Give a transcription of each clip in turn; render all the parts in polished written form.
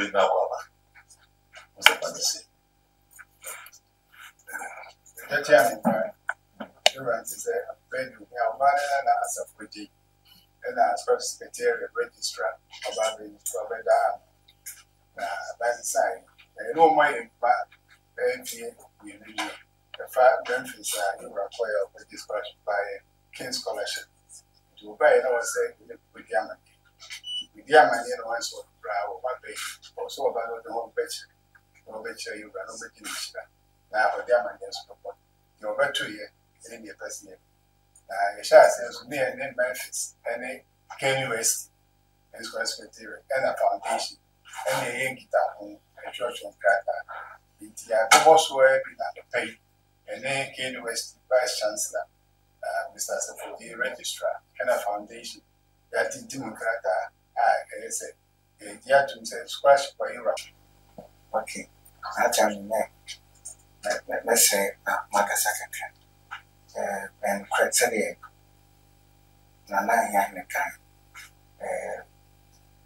we now what's the fantasy? That time, is a venue now, as a pretty, and as first secretary registrar about the Proveda by the side. I know my the fact Memphis you require with this question by King's Scholarship. To buy it, I was saying with Yaman. With Yaman, you know, so brow, what they also about the whole picture. No picture you run over the now, but Yaman is support. Your battery in your person. The Shah says near Memphis, and a Kanye West, and Square and a foundation, and a Yankee town, and church on Krata. The boss were at the pay, and then Kanye West, Vice Chancellor, Mr. Safety Registrar, and a foundation. That in Democrata, I say, the atoms and squash by Europe. Okay, that's let's say, Makasaka. And quite said, Nana Yanaka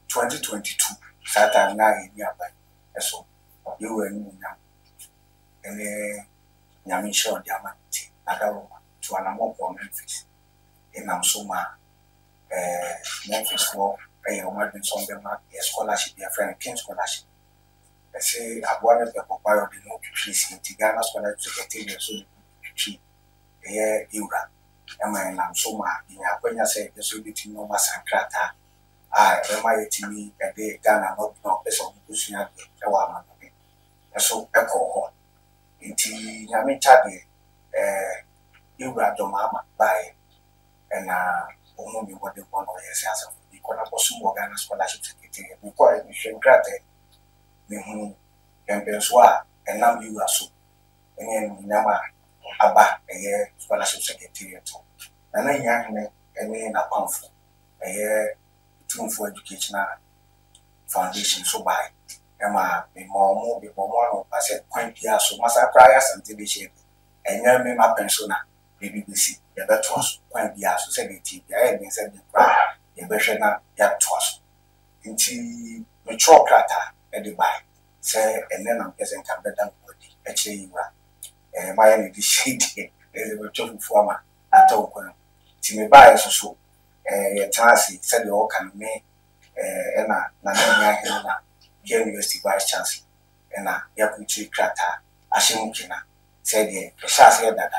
2022, Satan Nagi Yaba, so you were in Yamisho Diamante, Nagaro, to an amount of Memphis in Amsuma, Memphis for a American Song, a scholarship, a friend, King Scholarship. I say, I wanted the Popeye of the no trees in Tigana Scholarship to get in so tree. Here, Ura, and my Namsoma, in Aquania said, the Subiti no Massacrata. I remind me a day Ghana not no place of pushing at the Waman. And so echo into Yamin Chadi, Ura Domama by and only what they want or yes, as the Conaposumo Ghana Scholarship Secretary, required mission granted me whom and Benswa, and now you are so. And then Nama. Aba a scholarship secretary too. And then young and then a pamphlet, a tomb for educational foundation so by Emma be more I said quite years so must I cry as until the shape. And young me my pensioner, the BBC, the better was quite years so said it, the I had said the cry, the version of that was into mature clatter at the buy. Say, and then I'm guessing can better body, actually you are. My energy shade is a virtual former at all. Timmy buys so a task said the all can me and Nana University Vice Chancellor and Yakuchi Krata Ashimukina said the Shas said that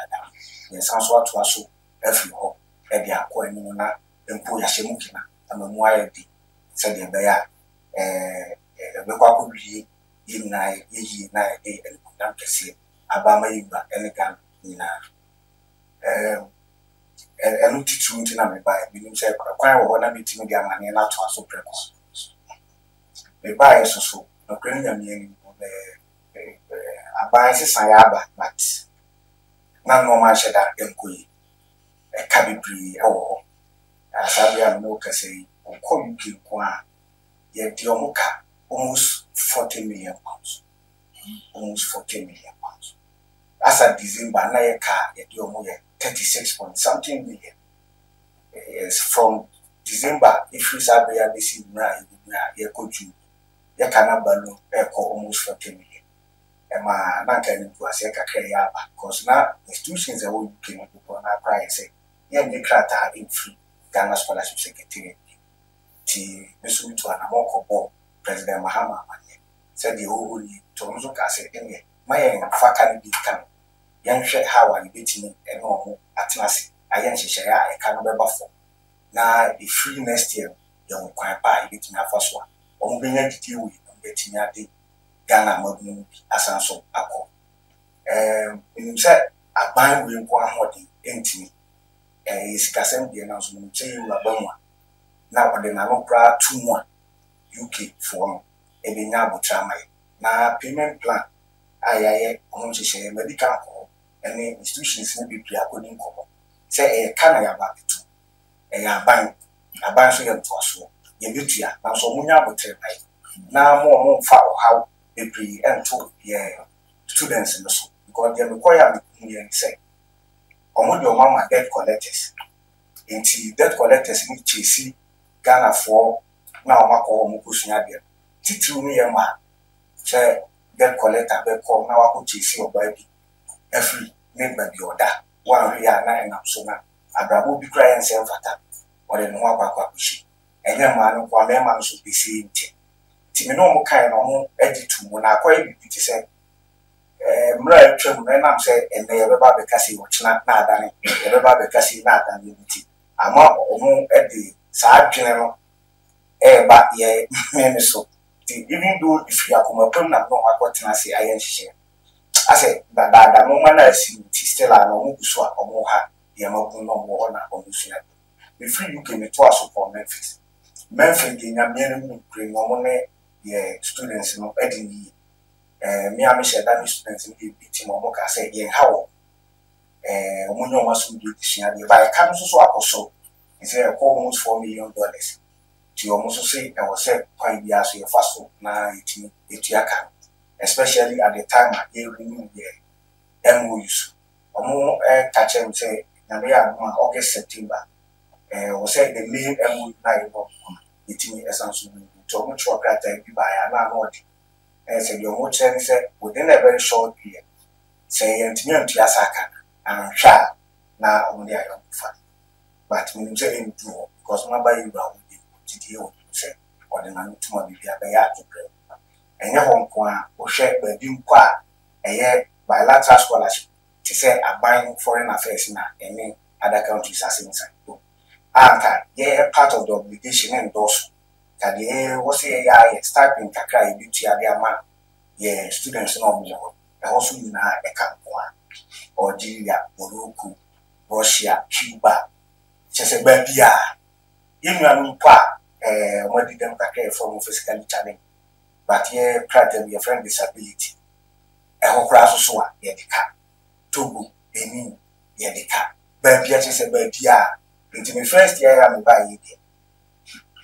the sounds what was so every home at the Aquanuna and Puya Shimukina and the Moya said the Bear the Waku in night, ye night, and Punan Abama Yuba, elegant in a multitude to me by being said, quite what I'm meeting again, and not to so precoce. The buyers so, no cranium meaning a bias Sayaba, but none more much at that employee. A cabby or as Abia Moka say, or call you keep one, yet the Omoka almost 40 million pounds. Almost 40 million pounds. As at December, Nayaka, Yomoya, 36 point something million. Yes, from December, if you saw the ABC, you could do, you cannot balloon, echo almost 40 million. Emma, Nanka, into a second carrier, because now institutions are all came up on our cry and say, young Crata in free Ghana Scholarship Secretary. T. Misu to an Amoko President Mahama said the whole Toronto said, my faculty become young shed how I beat me and no at Nasi. I am share I can't remember for. Now, if free next year, you will quite buy it in our first one. On being a deal with getting a day Ghana Modern as also a call. When you said a bind with one body empty, is Cassam the announcement say you are one. Now, the Nanopra 2-1 UK for a Binabo Tramai. Now, payment plan. I want to share medical call and the institutions will be according to say a canaya back to a bank, a bank so young to us. You now so munya would tell now more foul how they pre and to students in the school because they require me and say, on your mama debt collectors. Into debt collectors need to see Ghana for now, Mako Mukusiabia. titiri no ye ma che get collector be call na wa ko chisi oba bi every neighbor bi oda one we ya na enam so na abrabo bi kra yen se mfata ore no akwa kushi enye ma no kwa me ma so bi si nti ti me no mo kan no mo editu mo na akwa bi ti se mra twem na nam se ene ye be ba be kasi wo china na adane ye be ba be kasi na adane nti ama omo edi saa dwene no ba ye me so even though if you are come upon na no akwatena se ayen hye ase da no mana si still na no guso a omo ha ye mabu no mo na omo sua be free you can to aso for Memphis ge nya me no kure no mo ne ye students no edini me am share that students be team omo ka say ye ha wo omo nyo maso bi sua de ba ka no so akoso say almost $4 million to almost say I was said quite be as a fast na etiaka especially at the time I renew the MOUs omo catch him say na me August September was say the main MOU na you etimi esanso to omo chwa krata bi ba ya na no di say the omo chen say within a very short period say entimi antiasaka and sha na omo dey ayo fa but we say in do because my buy you brown TTO say or the man to my bibia be ya to pray enye hon ko a o hwe ba bi nkwa eye bilateral scholarship to say aban foreign affairs na any other countries as inside anta ye part of the obligation and those that ye was say ya stipend kakra e bitu ya dia ma ye students no mo e ho so na e kan ko a Algeria, Morocco, Russia, Cuba chese ba bia yenu pa mo di dem kakra from physically challenged but ye problem your friend disability ho kra so a ye deka Togo Benin ye deka ba bia chese ba bia into my first year am ba ye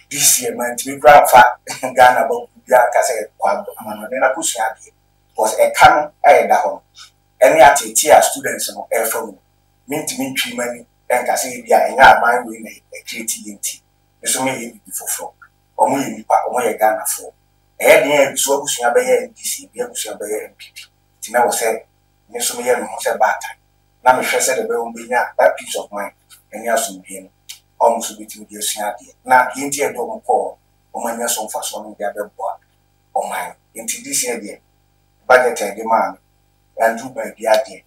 this year man to me grandfa Ghana ba bia ka say kwa amano na kusua de because e kan e da ho any atitia students no e from me twi mani enka say bia enya aban we na create yenti eso me ye before omo ye nipa omo ye Ghana for e de e so abusua ba ye NDC bia abusua ba ye MPP ti na wo say me so me ye no say bata na me hwe say de be wo benya that peace of mind eni aso bi no omo so bi ti de asua de na yenti e do mo ko omo anya so mfa so no dia be boa oman yenti this year de budget e de man and do by the idea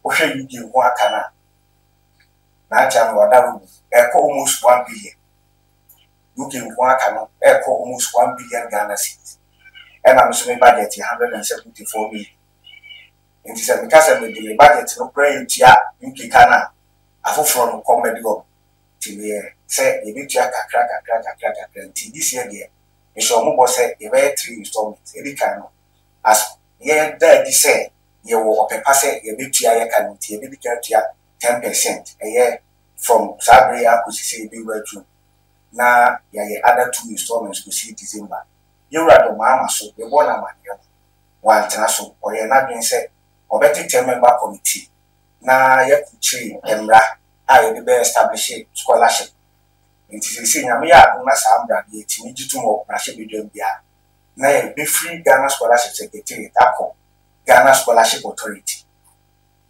o hwe you give one kana na acha no wada ru almost 1 billion you give one kana almost 1 billion Ghana cedis and I'm assuming budget 174 million it is because of the budget no pray tia you kana afoforo no comedy go till here say e bitu kakra until this year there e show mo say e be 3 installments e di kan no as ye that di say ye wo opepa say ye betua ye kan nti ye betua 10% eye from Sabri akusi say be watu na ye other 2 installments go see December ye rado ma so ye bona ma ye wan tena so o ye na bin say obeti 10 member committee na ye kuchi emra a ye be establish scholarship nti say nyame ya na sambra ye timi gitumo na she bedwam bia na ye be free Ghana scholarship secretary akọ Ghana Scholarship Authority.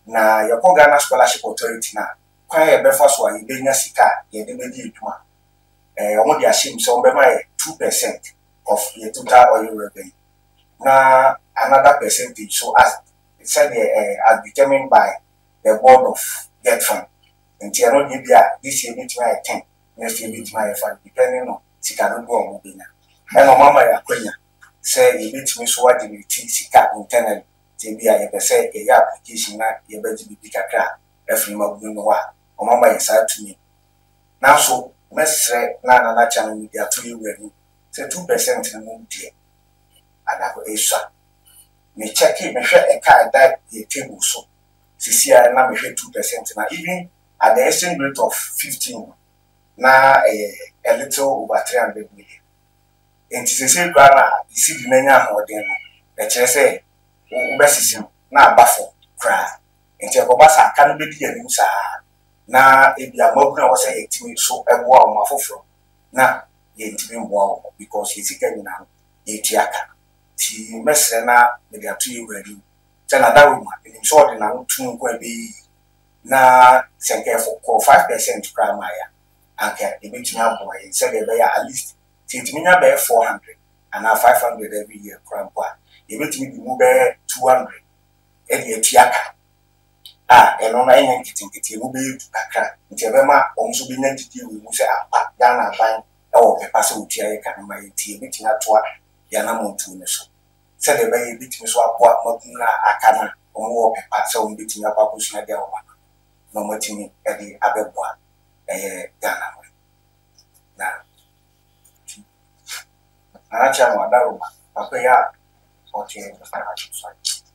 Na yako Ghana Scholarship Authority na kwa ye befa so a yebenya sika ye de bedi eduma. Omo de ashim so be ma 2% of your total oil revenue. Na another percentage so as it said as determined by the board of debt fund. Nti e no dey bia this year bit my 10, next year bit my 5 depending on sika do go omo benya. E no mama ya kwenya say ye bit me so what the sika internally Tibia ye say a application na ye beji bi kakra every mabu no wa o mama ye sa to me now so mesre na channel media to you ready say 2% na mo die adako esha me check me hwe e ka that ye table so sisia na me hwe 2% na even at the exchange rate of 15 na a little over 300 million and say grana isi di nanya hoden no e chere say ubesisim na abafo kra enti ekobasa aka no bedi anim sa na ebia mabu na wo say etimi so eboa o mafoforo na ye ntimi mboa o because ye sika nyina yetiaka ti mesre na media to you ready tena daruma ni so de na tun ko be na senke for 5% crime ya anka e betumi abo e se de be at least ti nya be 400 and 500 every year crime kwa e betumi bi mu be 200 e de etiaka eno na enya nkiti mu be kakra nti e be ma onso bi nya didi we mu se apa Ghana ban e wo pepa se utia ye kan ma yiti e betumi atoa ya na montu ne so se de be betumi so aboa makuna akana onwo pepa se on betumi apa ko suna dia wo ma no matimi e de abeboa Ghana na anacha mwadaro papa ya otie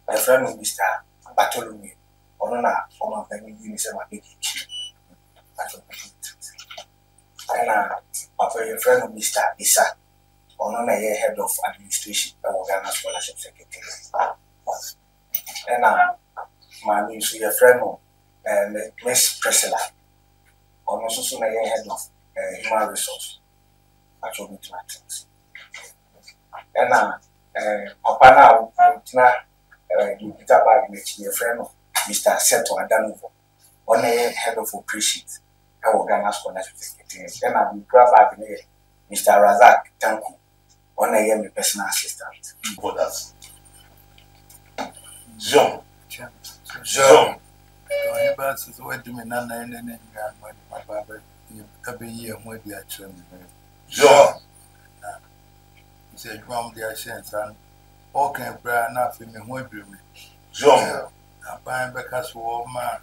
my friend Mr. Bartholomew onona oma fami ni se ma beki ana papa your friend Mr. Isa onona ye head of administration of Ghana Scholarship Secretary ana mami so your friend Miss Priscilla ono so na ye head of human resource actually matters ana papa na tina you Peter Bag with your friend Mr. Seto Adanuvo on a head of operations our Ghana Scholarship Secretary and I will grab back Mr. Razak Tanku on a personal assistant. What else? John. About is what do me none and my barber every year when we are training. John. He said, Drum the Ashes and all can pray enough in the Woodroom. John. I buy back as war man,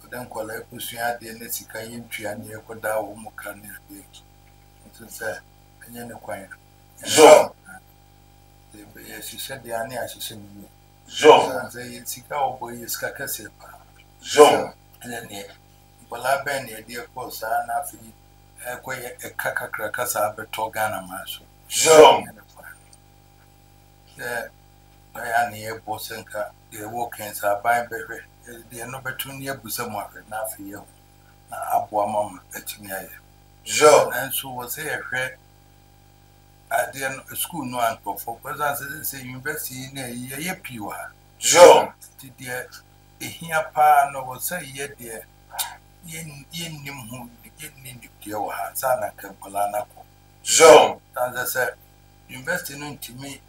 but then call a pushing at the Nessica tree and near Koda Mokani. It is a Yennequine. John. She said the Annie, she said, John. They seek our boy is Cacassia. John. And then, well, I been near dear course, I nothing a cacacracasa, but Togana Maso. John. I am near Bosenka, the walk-ins are buying baby. They are not between near Busamwa, now for you. Abwa Mamma, let me hear. John. And so was here. I didn't school no uncle for presence, say university in a year pure. John. Dear, here pa no was say yet, dear. Yin nim who didn't your son and Campolana. John. As I said, investing to me.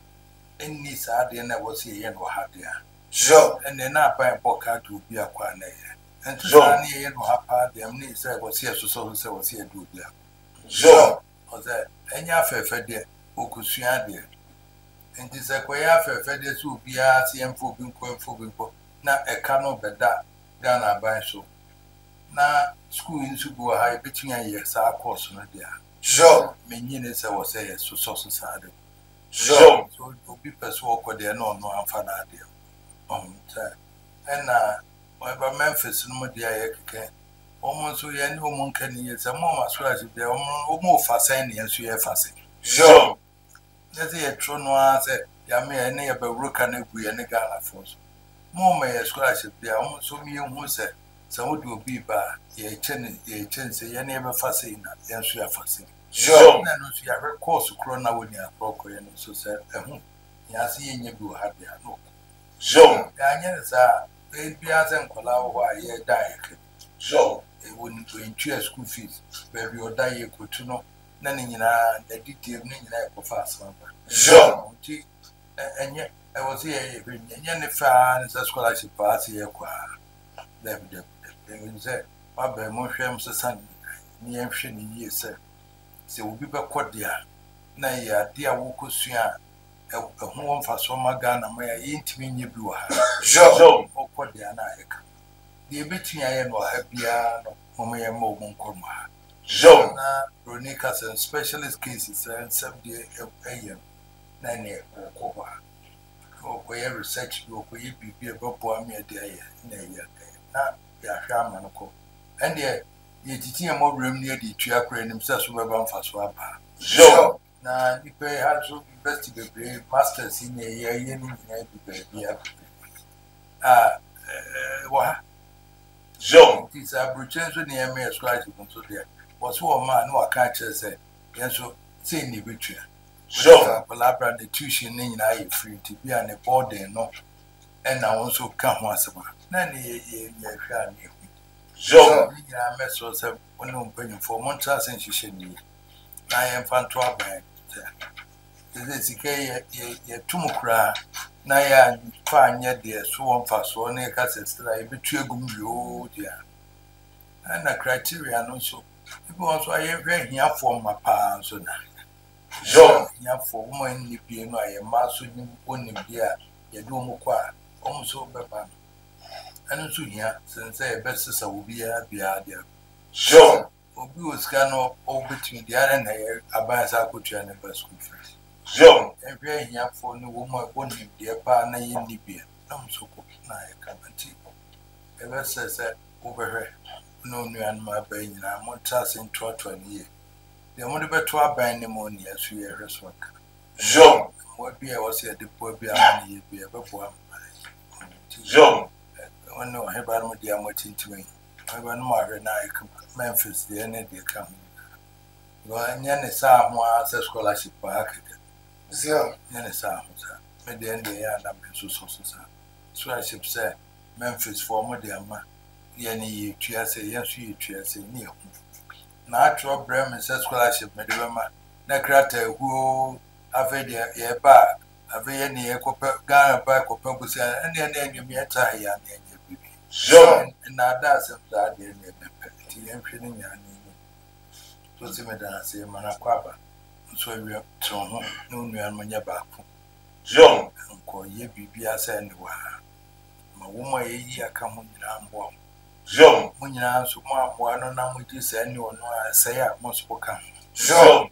Any sad dinner was here and what had there. John. And then I buy a pocket to be a quane. And to John. Sunny and what part the amni said was here so was here do there. John. Or that any affair fed there who could see there. And this a quay affair fed there to be a CM for being quite for people. Now a canoe but that Ghana by so. Now school in Subu high between a year, so of course, no dear. John. Meaning is I was say so society. John. So people walk with their no fan idea. And whatever Memphis no more dear, almost we are no one can use a more as well as they are more fascinating and so fascinating. John. Let's say a true no said, Yammy and neighbor rook and we and a Ghana force. More may a scholarship there almost so me who said, some would will be bad, ye chance, ye never fascinating, and so are fascinating. John. And you have a course of Corona when you are broken, and so said, Yes, you will have their look. John. Daniels are, they'd be as and Colau while ye die. John. They wouldn't go into school fees, where you die, you could to know, none in the detail, for fast. John. And yet, I was here, and any fan is a scholarship party. They said, my motions, the son, near Shin years, sir. So we be back there. Na ya dear Wokusia, a home for some Ghana, may intimate you blue. John. Or what the Anaika. The betting I am or happy, or may a moment come. John. Ronicas and specialist cases and 70 a.m. 9 year or where research will be a book me a day in a year. Not your shaman. And yet, you teach more room near the Triacre and himself who for swap. John. Now, if I had to investigate masters in a year, what? John. It's a Bruchens near me as right to there. Was one man who I can't say, and so say in the picture. Jom. Palabra the tuition in I free to be on a board no. And I also come once a month. Nanny, Jom. I met yourself when I'm paying for Montras and she should be. I am fan to a bag. This is a tumukra. Naya fine yet, dear, so on fast one, a casset, I betray you, dear. And a criterion also. It was why I read here for my parents. Jom. Ya for woman in the no, I am master in one dear, you do more quiet, almost so bad. And also here, since I best will be a dear. Jom. Obi was kind of all between the other and I buy a good and a best school fees. Jom. And very here for no woman, one dear partner in Libya. I'm so good. Now I come and tea. Ever says that over her, no new and my brain, and I'm on task in 20 years. The only better by pneumonia as we are resort. Jom. What be I was here, the poor be a money, be a before. Jom. Oh no, I have a dear much into me. I want more and I come Memphis, the end they come. Well, and Yan is a scholarship for architect. Zio. Yan is a at the end they are not so scholarship said Memphis for more dear man. Yanny, Chias, yes, you Chias, near. Natural Bremen scholarship, Medivama, Necrata, who have a bar, a very near Ghana back of Purpose, and then you meet Tahi and your baby. Jom. And now that's that day, and feeling your name. So, Simmedan say Manaquaba, so we are thrown home, no new and back. Jom. And call ye be as anywhere. My woman, a year come home in Ambo. Jom. When you answer one on which is anyone, I say I must become. Jom.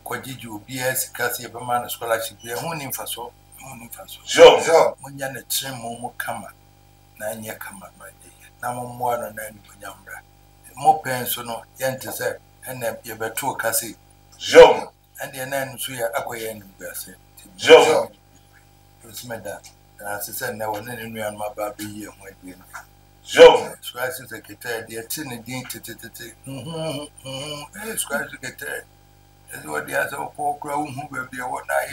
Quadid you be as Cassie of a man scholarship, be a morning for so, morning for so. Jom. Jom. When you're a trim more come, 9 year come at my day. Now more than 9 younger. More pens or no, Yantis, and then you better to Cassie. Jom. And the name so you're away and embarrassing. Jom. It's made that. And as I said, now, any new and my baby here might be. Jom. Scratch the guitar, dear tinny dean to scratch the guitar. As what the other poor crow who will be a one eye.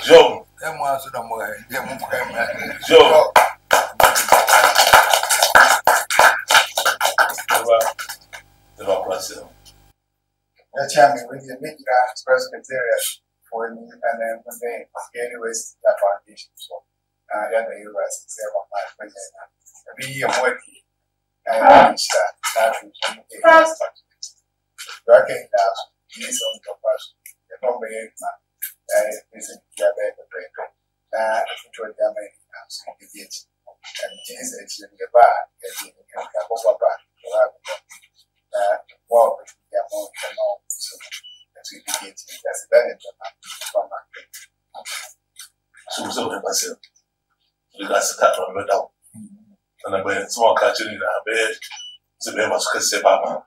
Jom. Them was no more. Jom. Democracy. The chairman with the big express criteria for and then when they anyways that foundation. So, yeah, the US is there on my president. Be a working and that working now. He's on the person. The number 8 man is in the break. Into a damage house. And Jesus in the bar, and you can have a bar. Well, we are more than all. So, that's the benefit of my So, myself. You guys got to remember that. And I'm going to catch in a bed. The very much can say, Baba.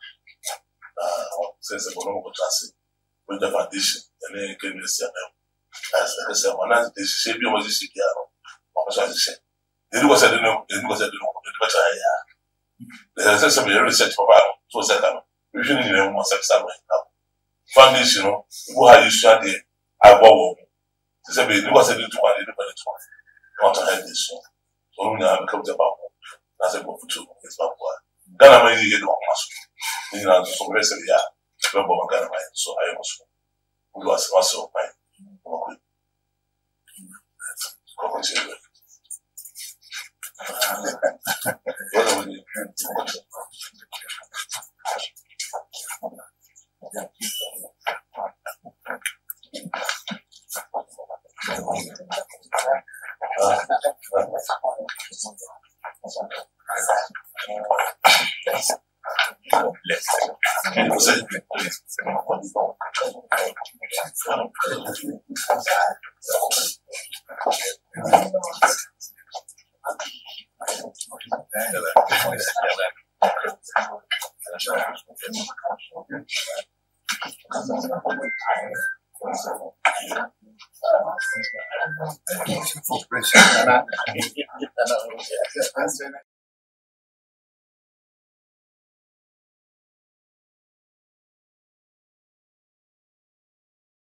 Since the Bonobo Classic with the foundation, and then you can see them. As I said, one of the shape was a cigar. It was a little, there's some research for so set up. We shouldn't even want to start right now. Foundation, who are you studying? I bought to say, it was a little one, not to have this one. So now becomes about that's a good for 2. It's not one. Ghana may get one muscle. You know, so rest of the year, Ghana, so I was. We was also fine.